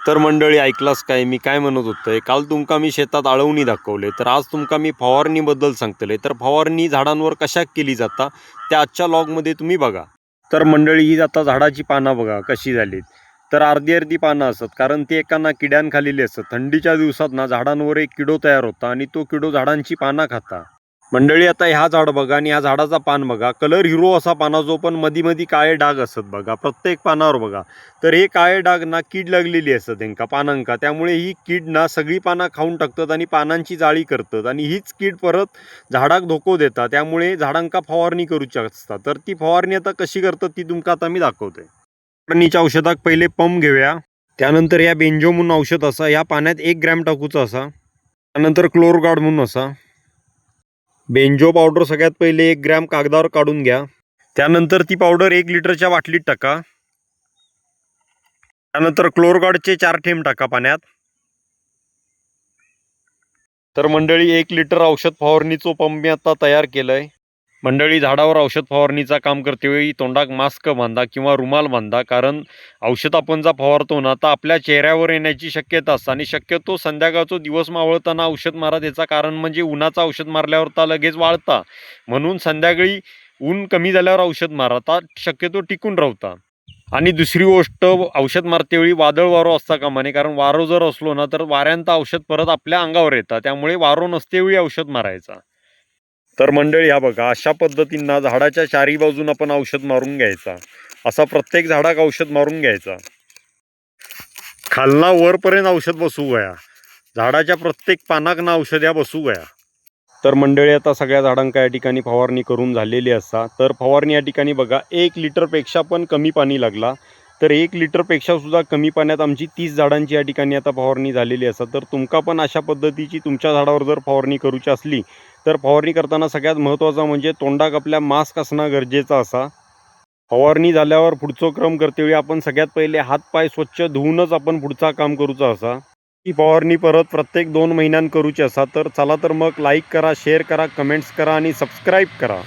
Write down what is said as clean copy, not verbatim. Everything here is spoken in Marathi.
तर मंडळी ऐकलास काय मी काय म्हणत होतोय, काल तुमका मी शेतात आळवणी दाखवले, तर आज तुमका मी फवारणीबद्दल सांगतले. तर फवारणी झाडांवर कशा केली जाता त्या आजच्या लॉगमध्ये तुम्ही बघा. तर मंडळी ही आता झाडाची पानं बघा कशी झालीत. तर अर्धी अर्धी पानं असतात, कारण ती एकाना किड्यान खालेली असतात. थंडीच्या दिवसात ना झाडांवर एक किडो तयार होता आणि तो किडो झाडांची पानं खाता. मंडळी आता ह्या झाड बघा आणि ह्या झाडाचा पान बघा, कलर हिरो असा पानाचो, पण मधी मधी काळे डाग असत बघा प्रत्येक पानावर बघा. तर हे काळे डाग ना कीड लागलेली असतात त्यांका पानांका, त्यामुळे ही कीड ना सगळी पानं खाऊन टाकतात आणि पानांची जाळी करतात आणि हीच कीड परत झाडाक धोको देतात. त्यामुळे झाडांका फवारणी करूची असतात. तर ती फवारणी आता कशी करतात ती तुमका आता मी दाखवतोय. फवारणीच्या औषधाक पहिले पंप घेऊया. त्यानंतर या बेंजो म्हणून औषध असा, या पाण्यात 1 ग्रॅम टाकूचा असा. त्यानंतर क्लोरगार्ड म्हणून असा. बेंजो पावडर सगळ्यात पहिले 1 ग्रॅम कागदावर काढून घ्या. त्यानंतर ती पावडर 1 लिटरच्या बाटलीत टाका. त्यानंतर क्लोरगार्डचे 4 थेंब टाका पाण्यात. तर मंडळी 1 लिटर औषध फवारणीचं पंप मी आता तयार केलंय. मंडळी झाडावर औषध फवारणीचा काम करतेवेळी तोंडाक मास्क बांधा किंवा रुमाल बांधा, कारण औषध आपण जा फवारतो ना तर आपल्या चेहऱ्यावर येण्याची शक्यता असते आणि शक्यतो संध्याकाळचा दिवस मावळताना औषध मारा. त्याचं कारण म्हणजे उन्हाचं औषध मारल्यावर ता लगेच वाळता, म्हणून संध्याकाळी ऊन कमी झाल्यावर औषध मारा, ता शक्यतो टिकून राहता. आणि दुसरी गोष्ट, औषध मारतेवेळी वादळ वारो असता कामा नये, कारण वारो जर असलो ना तर वाऱ्यांत औषध परत आपल्या अंगावर येतं, त्यामुळे वारो नसतेवेळी औषध मारायचा. तर मंडळी हा बघा, अशा पद्धतीनं झाडाच्या चारी बाजून आपण औषध मारून घ्यायचा. असा प्रत्येक झाडाक औषध मारून घ्यायचा. खालना वरपर्यंत औषध बसू गया, झाडाच्या प्रत्येक पानाक ना औषध या बसू गया. तर मंडळी आता सगळ्या झाडांका या ठिकाणी फवारणी करून झालेली असा. तर फवारणी या ठिकाणी बघा 1 लिटरपेक्षा पण कमी पाणी लागला. तर 1 लिटरपेक्षा सुद्धा कमी पाण्यात आमची 30 झाडांची या ठिकाणी आता फवारणी झालेली असा. तर तुमका पण अशा पद्धतीची तुमच्या झाडावर जर फवारणी करूची असली तर फवारणी करताना सगळ्यात महत्त्वाचं म्हणजे तोंडाक आपल्या मास्क असणं गरजेचं असा. फवारणी झाल्यावर पुढचा क्रम करतेवेळी आपण सगळ्यात पहिले हातपाय स्वच्छ धुवूनच आपण पुढचा काम करूचा असा. ही फवारणी परत प्रत्येक 2 महिन्यां करूची असा. तर चला तर मग लाईक करा, शेअर करा, कमेंट्स करा आणि सबस्क्राईब करा.